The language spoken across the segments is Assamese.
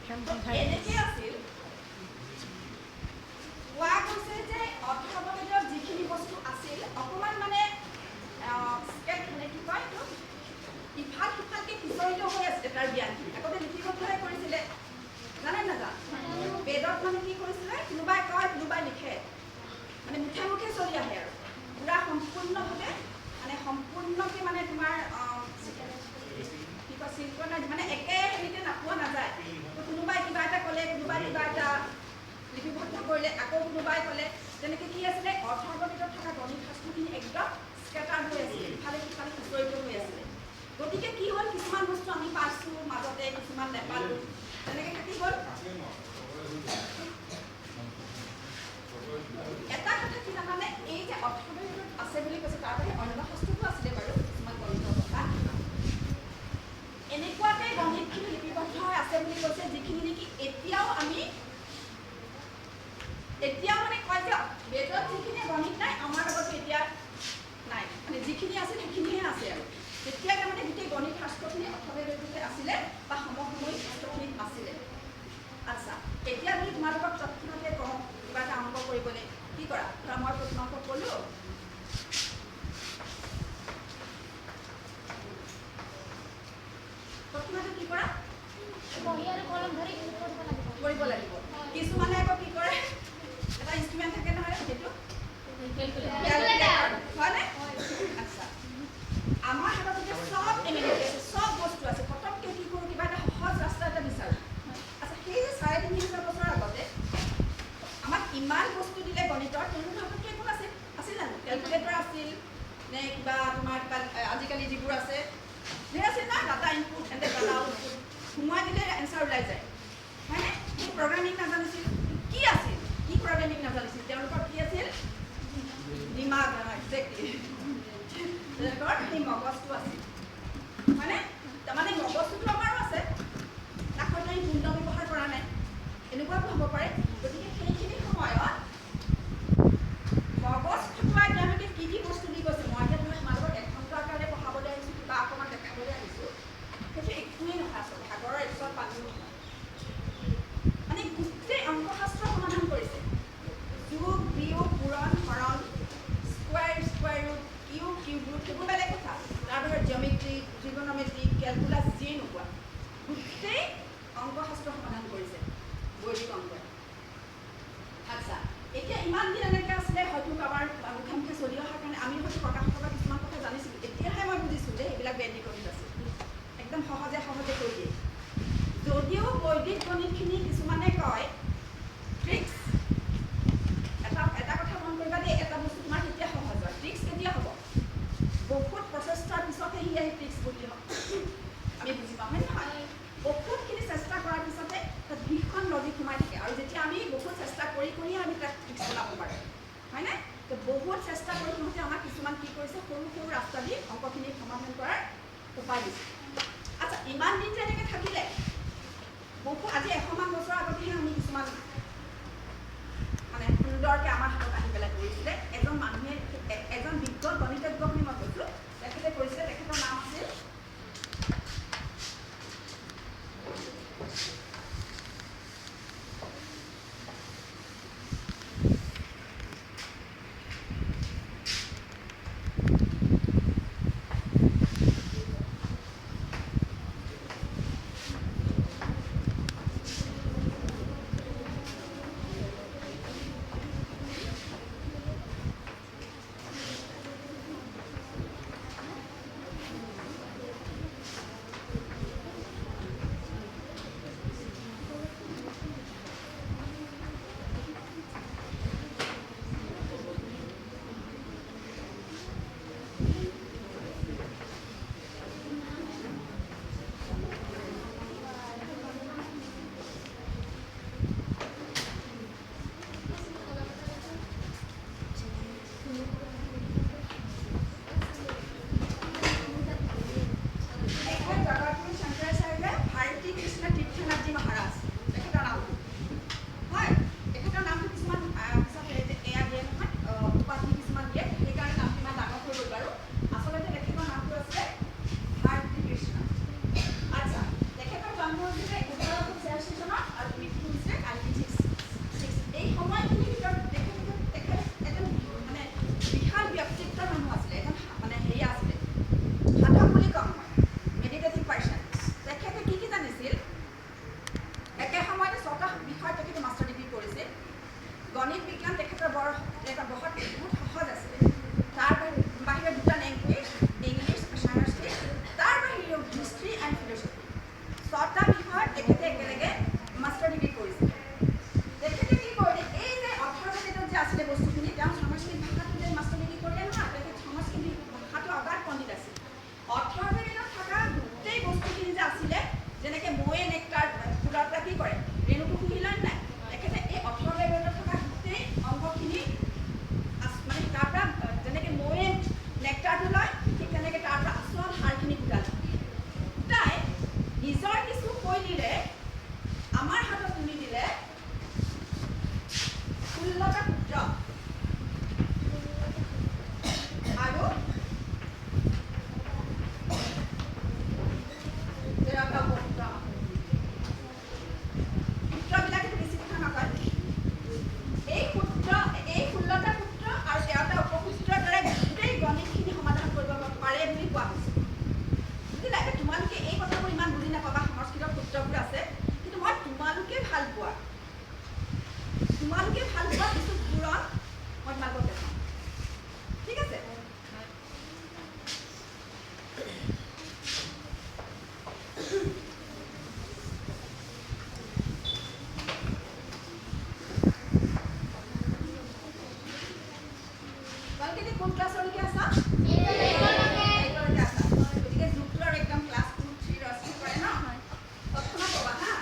এনেকৈ আছিল কোৱা গৈছে যে অৰ্থৱগত যিখিনি বস্তু আছিল অকণমান মানে মানে কি কয় এইটো ইফাল সিফালকৈ পিছলিত হৈ আছিলে তাৰ জ্ঞানখিনি আগতে লিপিবদ্ধহে কৰিছিলে জানে নাজান বেদত মানে কি কৰিছিলে কোনোবাই কয় কোনোবাই লিখে মানে মুখে মুখে চলি আহে আৰু পুৰা সম্পূৰ্ণভাৱে মানে তোমাৰ কি কয় চিনক্ৰনাইজ মানে একে হেৰিতে নাপোৱা নাযায় কোনোবাই কিবা এটা ক'লে কোনোবাই কিবা এটা লিপিবদ্ধ কৰিলে আকৌ কোনোবাই ক'লে তেনেকৈ কি আছিলে অৰ্থগণিতত থকা গণিত শাস্ত্ৰখিনি একদম স্কেটাৰ্ড হৈ আছিলে ইফালে সিফালে বিচৰিত হৈ আছিলে গতিকে কি হ'ল কিছুমান বস্তু আমি পাইছোঁ মাজতে কিছুমান নেপালোঁ তেনেকৈ থাকি গ'ল এটা কথা কি জানানে এই যে অৰ্থগণিতত আছে বুলি কৈছে তাৰ বাহিৰে অন্য শাস্ত্ৰতো আছিলে বাৰু কিছুমান গণিতৰ কথা এনেকুৱাকৈ গণিতখিনি লিপিবদ্ধ হৈ আছে বুলি কৈছে যিখিনি নেকি এতিয়াও মানে কয় যে বেদত যিখিনি গণিত নাই আমাৰ লগতো এতিয়া নাই মানে যিখিনি আছে সেইখিনিহে আছে আৰু তেতিয়া তাৰমানে গোটেই গণিত শাস্ত্ৰখিনি অৰ্থগণিততে আছিলে বা সমসাময়িক শাস্ত্ৰখিনিত আছিলে আচ্ছা এতিয়া যদি তোমালোকক তৎক্ষণাতে কওঁ কিবা এটা অংক কৰিবলৈ কি কৰা ধৰা মই তোমালোকক ক'লোঁ তৎক্ষণাতে কি কৰা কৰিব লাগিব কিছুমানে আকৌ কি কৰে এটা ইনষ্ট্ৰুমেণ্ট থাকে নহয় সেইটো হয়নে আচ্ছা আমাৰ হাতত এতিয়া চব এমিনেটি আছে চব বস্তু আছে পটককৈ কি কৰোঁ কিবা এটা সহজ ৰাস্তা এটা বিচাৰোঁ আচ্ছা সেই যে ৩৫০০ বছৰ আগতে আমাক ইমান বস্তু দিলে গণিতৰ তেওঁলোকৰ হাতত কি একো আছিল জানো কেলকুলেটৰ আছিল নে কিবা তোমাৰ আজিকালি যিবোৰ আছে ধেৰ আছিল না data input and data output সোমোৱাই দিলে এনচাৰ ওলাই যায় হয়নে প্ৰগ্ৰামিং নাজানিছিল কি আছিল কি প্ৰগ্ৰামিং নাজানিছিল তেওঁলোকৰ কি আছিল দিমাগ একজেক্টলি তেওঁলোকৰ সেই মগজটো আছিল হয়নে তাৰমানে মগজটোতো আমাৰো আছে তাক হয়তো আমি পূৰ্ণ ব্যৱহাৰ কৰা নাই এনেকুৱাও হ'ব পাৰে গতিকে সেইখিনি সময়ত মগজ খটুৱাই তেওঁলোকে কি কি বস্তু দি গৈছে মই এতিয়া ধৰক তোমালোকক এঘণ্টাৰ কাৰণে পঢ়াবলৈ আহিছোঁ কিবা অকণমান দেখাবলৈ আহিছোঁ সেইটো একোৱেই নহয় আচলতে সাগৰৰ একচৰ পানীও নহয় মানে গোটেই অংকশাস্ত্ৰ সমাধান কৰিছে যোগ বিয়োগ পূৰণ হৰণ স্কুৱাৰ ৰুট কিউব ৰুট সেইবোৰ বেলেগ কথা তাৰ বাহিৰত জিঅ'মেট্ৰি ট্ৰিগন'মেট্ৰি কেলকুলাছ যিয়ে নোপোৱা গোটেই অংকশাস্ত্ৰ সমাধান কৰিছে বৈদিক অংকই আচ্ছা এতিয়া ইমান দিন এনেকৈ আছিলে হয়তো আমাৰ মুখে মুখে চলি অহাৰ কাৰণে আমি হয়তো প্ৰকাশকৰ পৰা কিছুমান কথা জানিছিলোঁ এতিয়াহে মই বুজিছোঁ যে সেইবিলাক বৈদিক গণিত আছিল একদম সহজে কৰি দিয়ে যদিও বৈদিক গণিতখিনি কিছুমানে কয় ট্ৰিক্স এটা কথা মন কৰিবা দেই এটা বস্তু তোমাৰ কেতিয়া সহজ হয় ট্ৰিক্স কেতিয়া হ'ব বহুত প্ৰচেষ্টাৰ পিছতে সি আহি ট্ৰিক্স বুলি আমি বুজি পাওঁ হয় নহয় বহুতখিনি চেষ্টা কৰাৰ পিছতে তাত ভীষণ লজিক সোমাই থাকে আৰু যেতিয়া আমি বহুত চেষ্টা কৰি আমি তাক ট্ৰিক্স বনাব পাৰোঁ হয়নে তো বহুত চেষ্টা কৰি সিহঁতে আমাক কিছুমান কি কৰিছে সৰু সৰু ৰাস্তা দি অংকখিনি সমাধান কৰাৰ উপায় দিছে আচ্ছা ইমান দিন যে এনেকৈ থাকিলে বহু আজি 100মান বছৰ আগতেহে আমি কিছুমান তেখেতে একেলগে মাষ্টাৰ ডিগ্ৰী কৰিছিল। তেখেতে কি কৰিলে, এই যে 18 মিনিটত যে আছিলে বস্তুখিনি, তেওঁ সাংস্কৃতিক ভাষাটো যে মাষ্টাৰ ডিগ্ৰী কৰিলে নহয়, তেখেত সাংস্কৃতিক ভাষাটো অগাধ পণ্ডিত আছিল। 18 মিনিটত থকা গোটেই বস্তুখিনি যে আছিলে, যেনেকৈ মৌৱে নেক্টাৰ ফুলৰ পৰা কি কৰে, ৰেণুটো শুহি লয় নাই, তেখেতে এই 18 মিনিটত থকা গোটেই অংশখিনি মানে তাৰ পৰা যেনেকৈ মৌৱে নেক্টাৰটো লয়, ঠিক তেনেকৈ তাৰ পৰা আচল সাৰখিনি গোটালে। তাই নিজৰ কিছু শৈলীৰে আমাৰ হাতত তুলি দিলে 16টা সূত্ৰ আৰু 13টা উপসূত্ৰ। সূত্ৰবিলাকে বেছি কথা নকয়। এই 16টা সূত্ৰ আৰু 13টা উপসূত্ৰৰ দ্বাৰা গোটেই গণিতখিনি সমাধান কৰিব পাৰে বুলি কোৱা হৈছে। বুজিলা? এতিয়া তোমালোকে এই কথাবোৰ ইমান বুজি নাপাবা, সংস্কৃতৰ সূত্ৰবোৰ আছে, কিন্তু মই তোমালোকে ভাল পোৱা কিছু পুৰণ মই তোমালোকক দেখাম। ঠিক আছে? তোমালোকে এতিয়া কোন ক্লাছলৈকে আছা? এইটলৈকে আছা। গতিকে যুক্তৰ একদম ক্লাছ 2, 3 ৰচনা কৰে ন? তৎক্ষণাত ক'বা হা।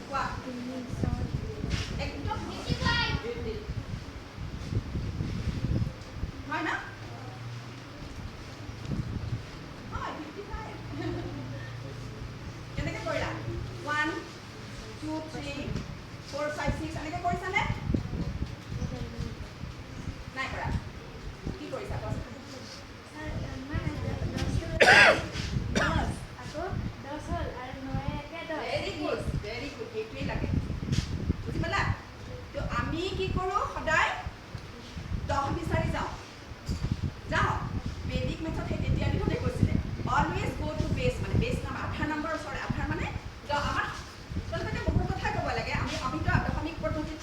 কোৱা। একদম হয় না? হয়, 55 কেনেকৈ কৰিলা? 1, 2, 3, 4, 5, 6 এনেকৈ কৰিছানে? নাই কৰা? কি কৰিছা কোৱাচোন? ভেৰি গুড, এইটোৱেই লাগে। বুজি পালা? তো আমি কি কৰোঁ, সদায় 10 বিচাৰি যাওঁ। বেদিক মেথড সেই তেতিয়া দিনতে কৈছিলে, অলৱেজ গ' টু বেছ, মানে বেছ নাম আধাৰ নম্বৰৰ ওচৰত, আধাৰ মানে আমাৰ তোমালোকে বহুত কথাই ক'ব লাগে। আমিতো দশমিক পদ্ধতিত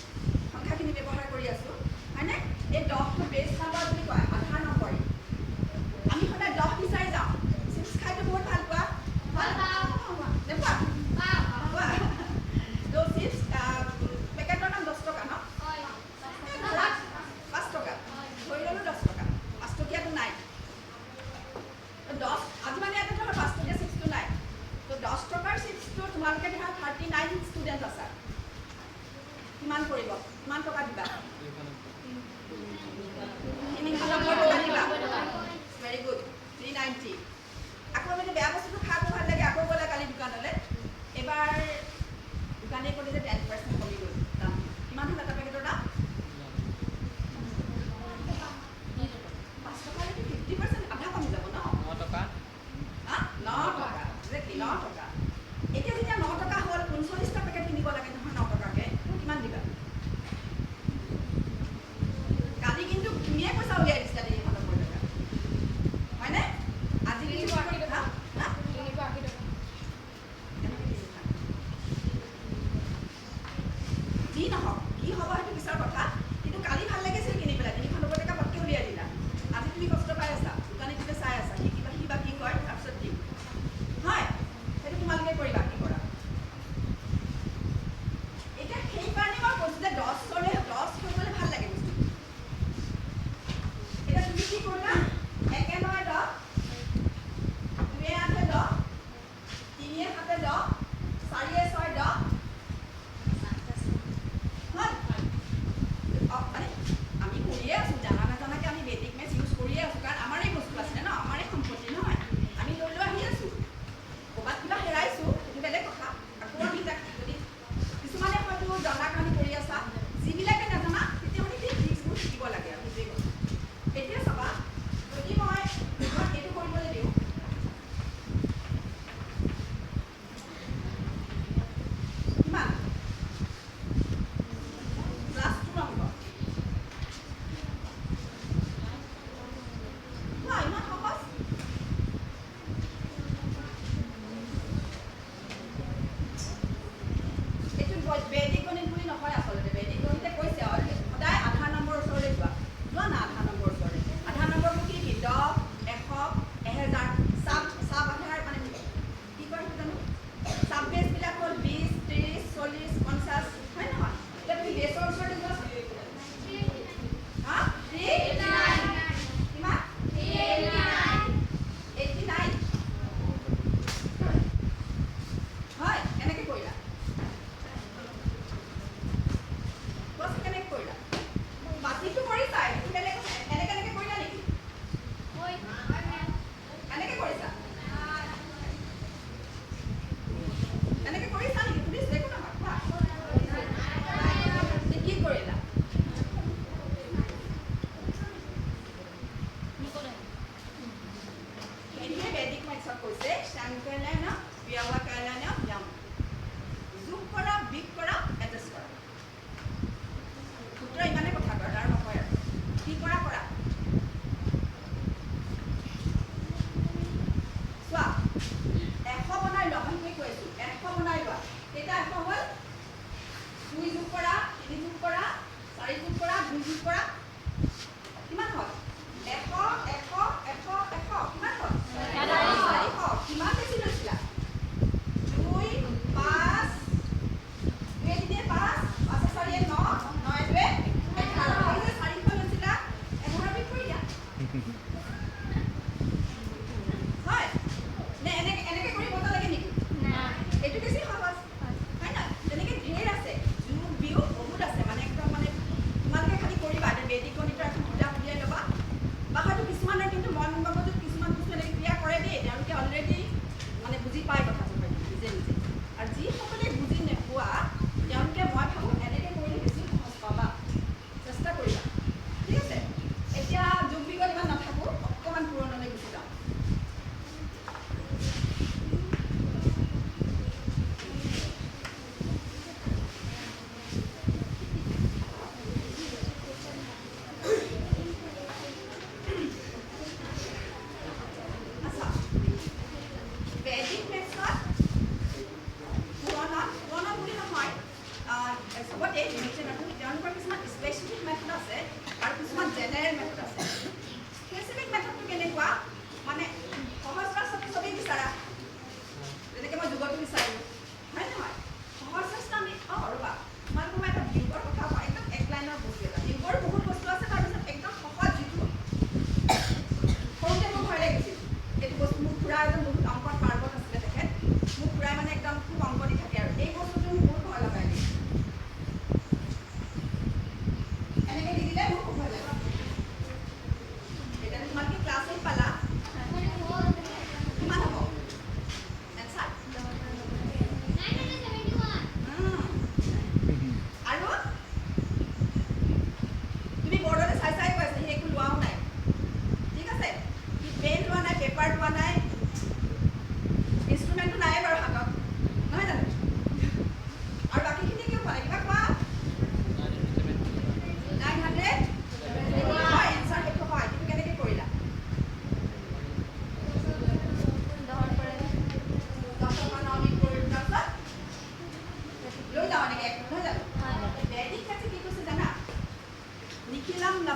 সংখ্যাখিনি ব্যৱহাৰ কৰি আছোঁ, হয়নে? এই 10টো বেছ নম্বৰ বুলি কয়, আধাৰ নম্বৰ। আমি সদায় 10 বিচাৰি যাওঁ। চিপছ খাইতো বহুত ভাল পোৱা? নোপোৱা? পোৱা? তো চিপছ পেকেটৰ দাম 10 টকা ন? 5 টকা।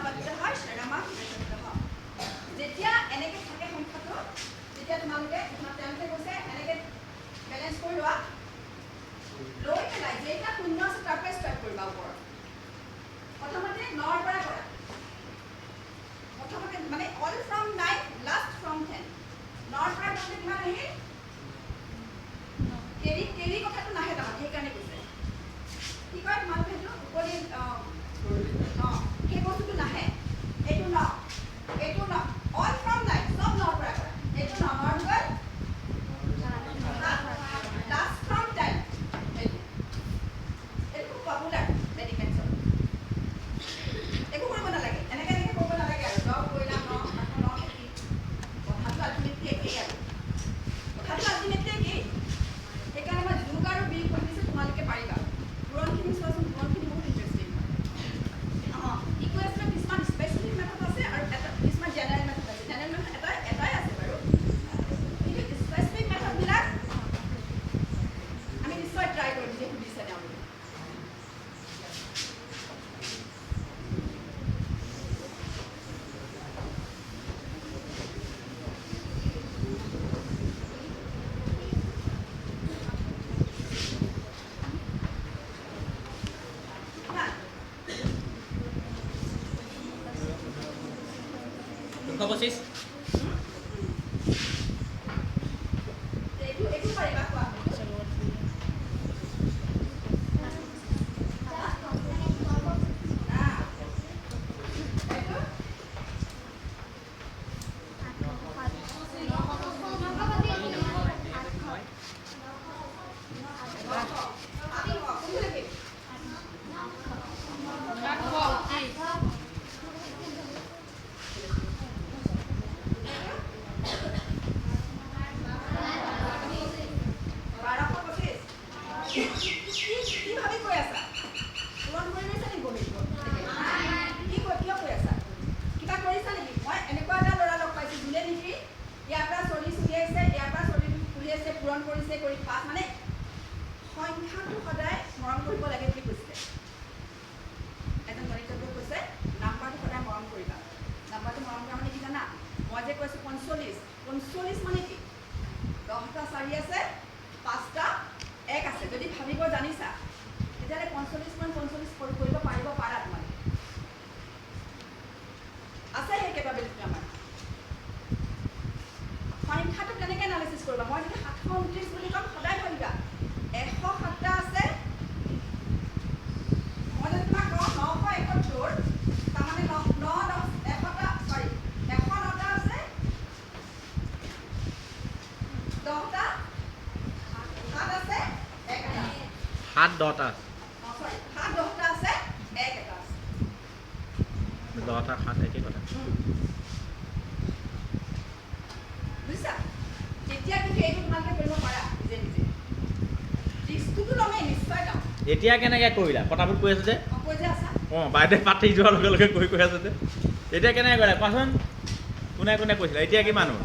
बच्चा शरमा যেতিয়া এনেকৈ থাকে সংখ্যাটো যেতিয়া তোমালোকে কৈছে এনেকৈ বেলেঞ্চ কৰি লোৱা লৈ পেলাই যেইটা শূন্য আছে তাৰ পৰা ষ্টাৰ্ট কৰিবা ওপৰত প্ৰথমতে 9 পৰা কৰা প্ৰথমতে মানে অল ফ্ৰম 9 লাষ্ট ফ্ৰম 10 9 পৰা গ'লে কিমান আহিল কেৰি কথাটো নাহে তাৰমানে সেইকাৰণে কৈছে কি কয় তোমালোকে সেইটো উপৰি সেই বস্তুটো নাহে এইটো ন অল ফ্ৰম 9 সব 9 পৰা কৰা এইটো 9 হৈ গ'ল লাষ্ট ফ্ৰম 10 এইটো খুব পপুলাৰ মেডিকেলছৰ একো কৰিব নালাগে এনেকৈ কৰিব নালাগে আৰু 10 কৰিলা 9 থাকি কথাটো আল্টিমেটলি একেই আৰু কথাটো আল্টিমেটলি একেই সেইকাৰণে মই যোগ আৰু বি কৈ দিছোঁ তোমালোকে পাৰিবা পুৰণখিনি চোৱাচোন পুৰণখিনি বহুত ইণ্টাৰেষ্টিং হয় ইকুৱেশ্যনৰ কিছুমান স্পেচিফিক মেথড আছে আৰু কিছুমান জেনেৰেল মেথড আছে জেনেৰেল মেথড এটাই আছে বাৰু কিন্তু স্পেচিফিক মেথডবিলাক আমি নিশ্চয় ট্ৰাই কৰিম যে সুধিছে তেওঁলোকে Pocahontas. এইটো পাৰিবা কোৱা সাত দহটা আছে এক এটা আছে 10টা 7 একেই কথা বুজিছা তেতিয়া কিন্তু এইটো তোমালোকে কৰিব পাৰা নিজে নিজে ৰিস্কটো লমে নিশ্চয় লম এতিয়া কেনেকৈ কৰিলা পটাপট কৈ আছে যে কৈ যে আছা বাইদেউ পাতি যোৱাৰ লগে লগে কৈ আছে যে এতিয়া কেনেকৈ কৰিলা কোৱাচোন কোনে কোনে কৈছিলা এতিয়া কিমান হ'ল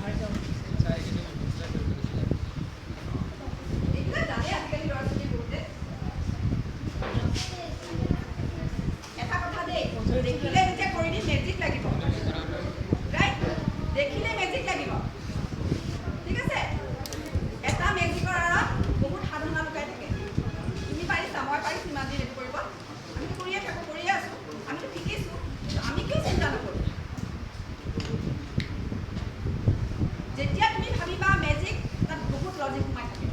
দেখিলে যেতিয়া কৰি দিম মেজিক লাগিব ৰাইট দেখিলে মেজিক লাগিব ঠিক আছে এটা মেজিকৰ আঁৰত বহুত সাধনা লুকাই থাকে তুমি পাৰিছা মই পাৰিছোঁ ইমান দিন এইটো কৰিব আমি কৰিয়ে থাকোঁ কৰিয়ে আছোঁ আমিতো শিকিছোঁ কিন্তু আমি কিয় চিন্তা নকৰোঁ যেতিয়া তুমি ভাবিবা মেজিক তাত বহুত লজিক সোমাই থাকে